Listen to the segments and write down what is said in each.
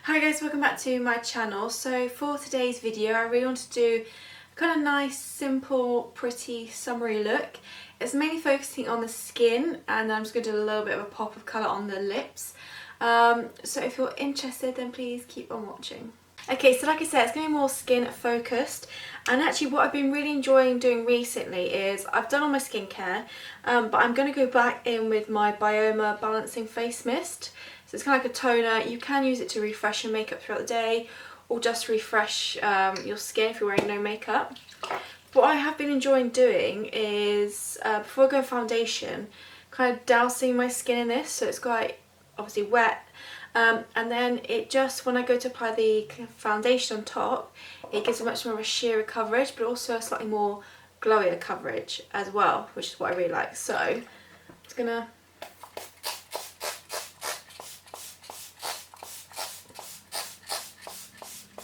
Hi guys, welcome back to my channel. So for today's video I really want to do a kind of nice, simple, pretty summery look. It's mainly focusing on the skin and I'm just going to do a little bit of a pop of colour on the lips. So if you're interested then please keep on watching. Okay, so like I said, it's going to be more skin focused, and actually what I've been really enjoying doing recently is I've done all my skincare, but I'm going to go back in with my Bioma Balancing Face Mist. So it's kind of like a toner. You can use it to refresh your makeup throughout the day or just refresh your skin if you're wearing no makeup. What I have been enjoying doing is before I go foundation, kind of dousing my skin in this, so it's quite obviously wet. And then it just, when I go to apply the foundation on top, it gives a much more of a sheerer coverage, but also a slightly more glowier coverage as well, which is what I really like. So I'm just gonna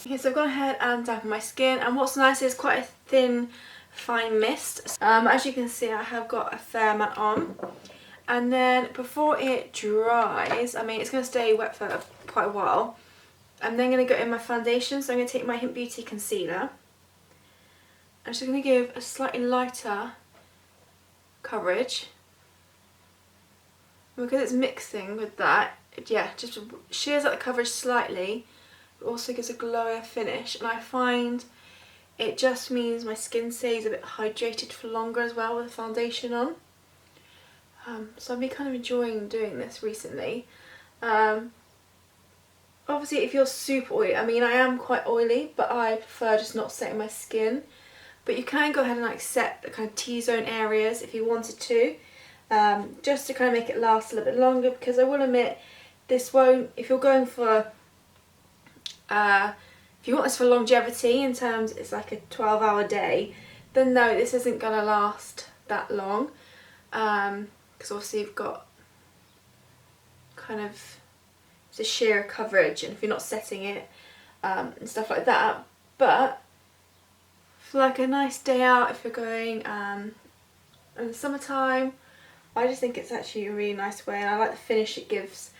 okay, so I've gone ahead and dampened my skin, and what's nice is quite a thin, fine mist. As you can see, I have got a fair amount on. And then before it dries, I mean it's going to stay wet for quite a while, I'm then going to go in my foundation. So I'm going to take my Hint Beauty concealer. I'm just going to give a slightly lighter coverage. Because it's mixing with that, yeah, just shears out the coverage slightly, but also gives a glowier finish. And I find it just means my skin stays a bit hydrated for longer as well with the foundation on. So I've been kind of enjoying doing this recently. Obviously if you're super oily, I mean I am quite oily, but I prefer just not setting my skin. But you can go ahead and like set the kind of T-zone areas if you wanted to, just to kind of make it last a little bit longer, because I will admit this won't, if you're going for, if you want this for longevity in terms it's like a 12-hour day, then no, this isn't going to last that long. Because obviously you've got kind of it's a sheer coverage, and if you're not setting it and stuff like that. But for like a nice day out, if you're going in the summertime, I just think it's actually a really nice way, and I like the finish it gives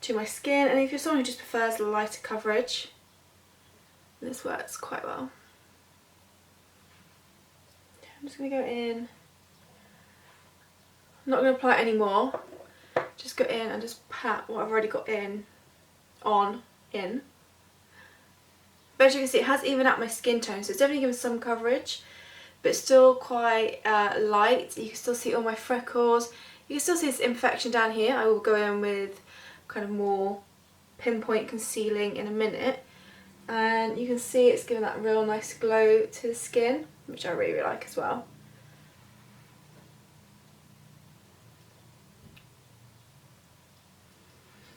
to my skin. And if you're someone who just prefers lighter coverage, this works quite well. I'm just going to go in. I'm not going to apply it anymore, just go in and just pat what I've already got in. But as you can see, it has evened out my skin tone, so it's definitely given some coverage, but it's still quite light. You can still see all my freckles, you can still see this imperfection down here. I will go in with kind of more pinpoint concealing in a minute, and you can see it's given that real nice glow to the skin, which I really like as well.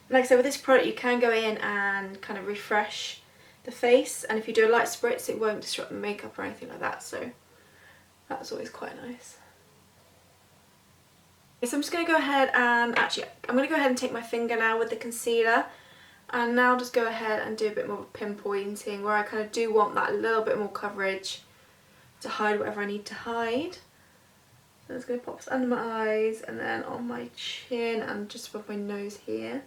Like I said, with this product you can go in and kind of refresh the face, and if you do a light spritz it won't disrupt the makeup or anything like that, so that's always quite nice. Okay, so I'm just going to go ahead and I'm going to go ahead and take my finger now with the concealer, and now just go ahead and do a bit more pinpointing where I kind of do want that little bit more coverage to hide whatever I need to hide. So I'm just going to pop this under my eyes and then on my chin and just above my nose here.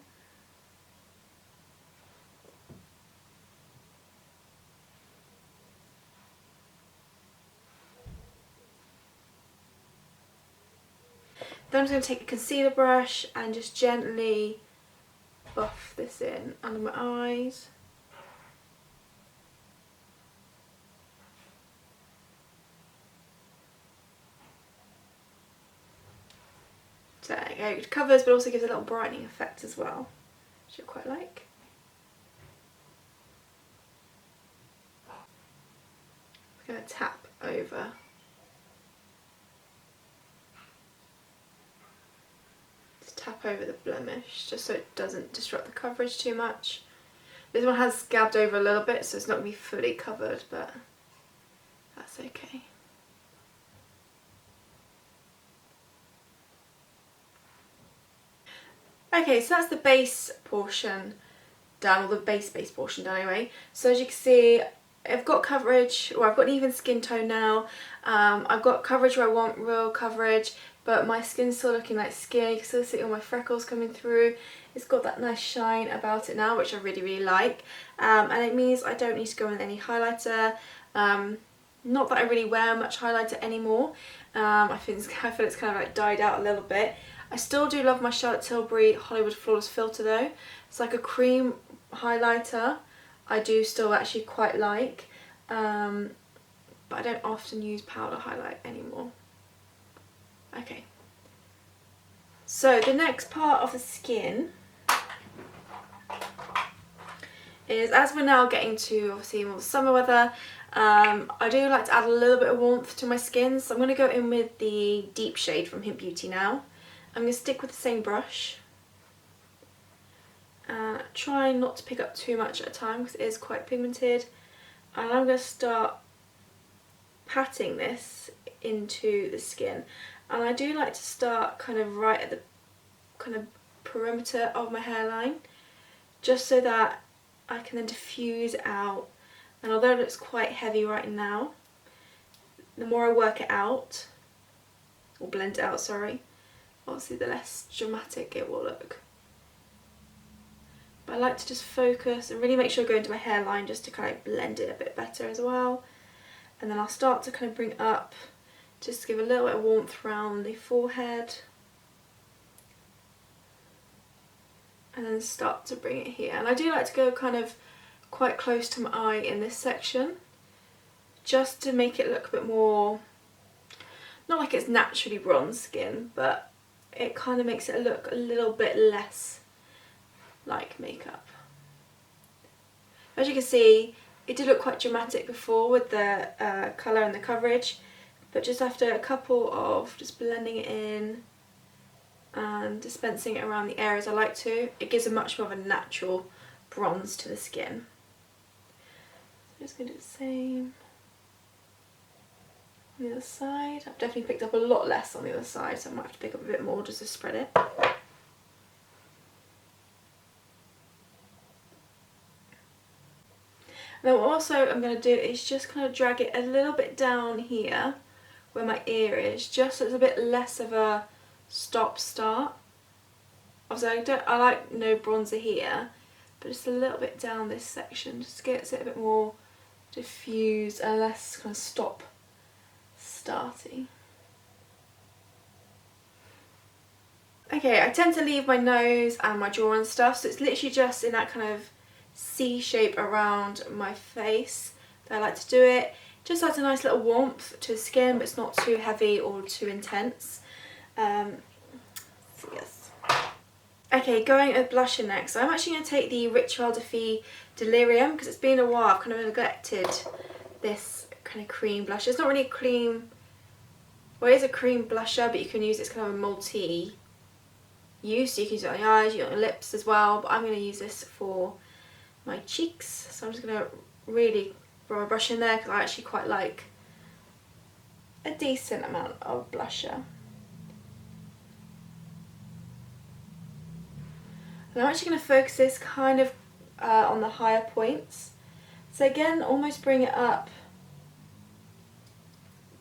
Then I'm just going to take a concealer brush and just gently buff this in under my eyes. So there you go, it covers but also gives a little brightening effect as well, which I quite like. I'm going to tap over. Tap over the blemish just so it doesn't disrupt the coverage too much. This one has scabbed over a little bit, so it's not going to be fully covered, but that's okay. Okay, so that's the base portion done, or the base portion done anyway. So as you can see, I've got coverage, or I've got an even skin tone now. I've got coverage where I want real coverage, but but my skin's still looking like skin. You can still see all my freckles coming through. It's got that nice shine about it now, which I really like, and it means I don't need to go in any highlighter. Not that I really wear much highlighter anymore. I feel it's kind of like died out a little bit. I still do love my Charlotte Tilbury Hollywood Flawless filter though. It's like a cream highlighter. I do still actually quite like, but I don't often use powder highlight anymore. Okay, so the next part of the skin is, as we're now getting to obviously more summer weather, I do like to add a little bit of warmth to my skin, so I'm going to go in with the deep shade from Hint Beauty now. I'm going to stick with the same brush. Try not to pick up too much at a time because it is quite pigmented, and I'm going to start patting this into the skin, and I do like to start kind of right at the kind of perimeter of my hairline, just so that I can then diffuse it out. And although it looks quite heavy right now, the more I work it out, or blend it out, sorry, obviously the less dramatic it will look. But I like to just focus and really make sure I go into my hairline just to kind of blend it a bit better as well. And then I'll start to kind of bring up, just to give a little bit of warmth around the forehead. And then start to bring it here. And I do like to go kind of quite close to my eye in this section, just to make it look a bit more, not like it's naturally bronze skin, but it kind of makes it look a little bit less like makeup. As you can see, it did look quite dramatic before with the colour and the coverage, but just after a couple of just blending it in and dispensing it around the areas I like to, it gives a much more of a natural bronze to the skin. I'm just going to do the same on the other side. I've definitely picked up a lot less on the other side, so I might have to pick up a bit more just to spread it. Now what also I'm going to do is just kind of drag it a little bit down here where my ear is, just so it's a bit less of a stop-start. Obviously I like no bronzer here, but just a little bit down this section, just gets it a bit more diffused and less kind of stop-starty. Okay, I tend to leave my nose and my jaw and stuff, so it's literally just in that kind of C shape around my face that I like to do it. Just adds a nice little warmth to the skin, but it's not too heavy or too intense. So yes. Okay, going with blusher next. So I'm actually going to take the Ritual de Fille Delirium, because it's been a while. I've kind of neglected this kind of cream blusher. It's not really a cream, well, it is a cream blusher, but you can use it as kind of a multi-use. So you can use it on your eyes, you on your lips as well, but I'm going to use this for my cheeks. So I'm just going to really rub my brush in there, because I actually quite like a decent amount of blusher. And I'm actually going to focus this kind of on the higher points. So again, almost bring it up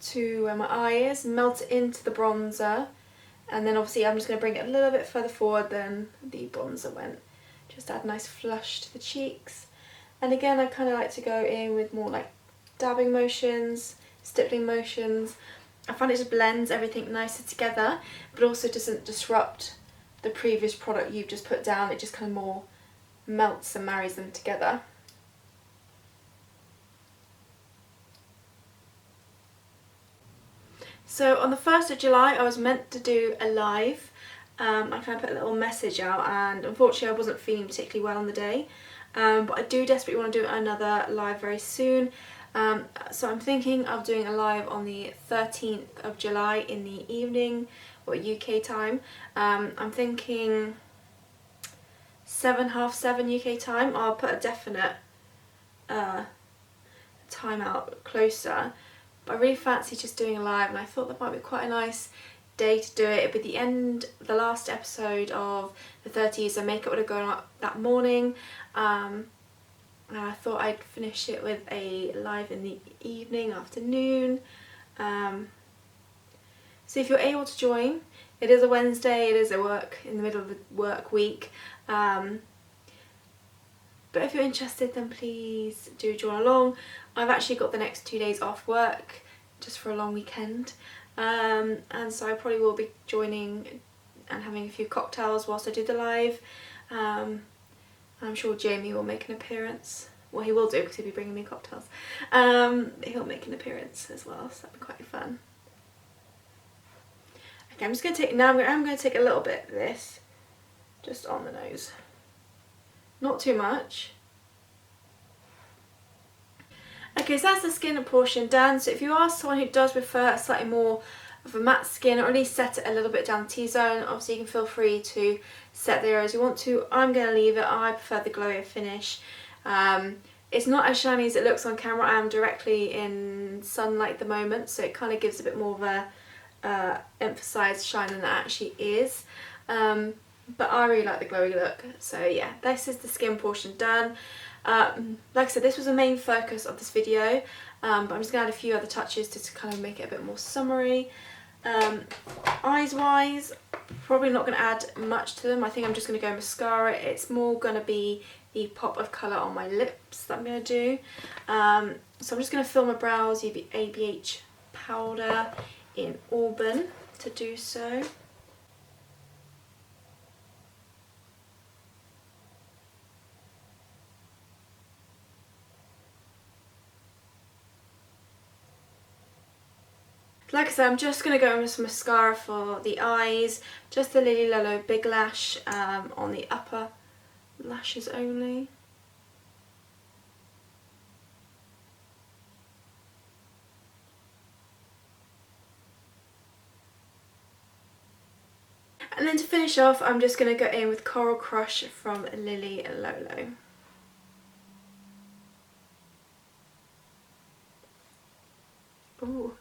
to where my eye is, melt it into the bronzer, and then obviously I'm just going to bring it a little bit further forward than the bronzer went. Just add a nice flush to the cheeks. And again, I kind of like to go in with more like dabbing motions, stippling motions. I find it just blends everything nicer together, but also doesn't disrupt the previous product you've just put down. It just kind of more melts and marries them together. So on the 1st of July I was meant to do a live. I kind of put a little message out, and unfortunately I wasn't feeling particularly well on the day, but I do desperately want to do another live very soon. So I'm thinking of doing a live on the 13th of July in the evening, or UK time. I'm thinking 7, half 7 UK time. I'll put a definite time out closer, but I really fancy just doing a live, and I thought that might be quite a nice day to do it. It'd be the end, the last episode of the 30s, so makeup would have gone up that morning, and I thought I'd finish it with a live in the evening, afternoon. So if you're able to join, it is a Wednesday, it is in the middle of the work week. But if you're interested, then please do join along. I've actually got the next 2 days off work just for a long weekend, and so I probably will be joining and having a few cocktails whilst I do the live. I'm sure Jamie will make an appearance. Well, he will do because he'll be bringing me cocktails. He'll make an appearance as well, so that'll be quite fun. Okay, I'm just going to take, now I'm going to take a little bit of this just on the nose. Not too much. Okay, so that's the skin portion done. So if you are someone who does prefer a slightly more of a matte skin, or at least set it a little bit down the T-zone, obviously you can feel free to set the areas you want to. I'm going to leave it. I prefer the glowier finish. It's not as shiny as it looks on camera. I am directly in sunlight at the moment, so it kind of gives a bit more of a emphasised shine than it actually is. But I really like the glowy look. So yeah, this is the skin portion done. Like I said, this was the main focus of this video, but I'm just going to add a few other touches just to kind of make it a bit more summery. Eyes wise, probably not going to add much to them. I think I'm just going to go mascara. It's more going to be the pop of colour on my lips that I'm going to do. So I'm just going to fill my brows with ABH powder in Auburn to do so. Like I said, I'm just going to go in with some mascara for the eyes, just the Lily Lello Big Lash on the upper lashes only. And then to finish off, I'm just going to go in with Coral Crush from Lily Lello. Ooh.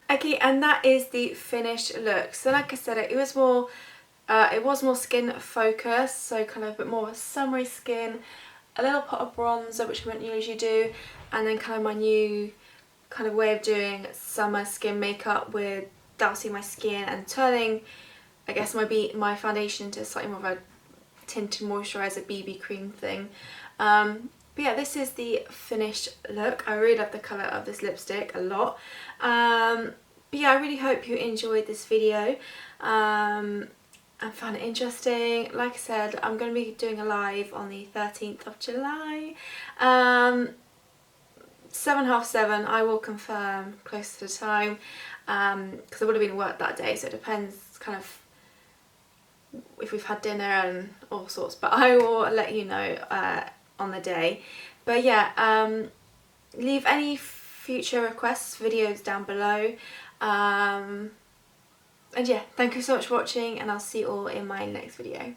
Okay, and that is the finished look. So like I said, it was more skin focused, so kind of a bit more of a summery skin, a little pot of bronzer, which we wouldn't usually do, and then kind of my new kind of way of doing summer skin makeup with dousing my skin and turning, I guess, my foundation into slightly more of a tinted moisturiser BB cream thing. But yeah, this is the finished look. I really love the colour of this lipstick a lot. But yeah, I really hope you enjoyed this video and found it interesting. Like I said, I'm going to be doing a live on the 13th of July. 7:30, I will confirm close to the time, because I would have been at work that day, so it depends kind of if we've had dinner and all sorts, but I will let you know on the day. But yeah, leave any future requests, videos down below, and yeah, thank you so much for watching, and I'll see you all in my next video.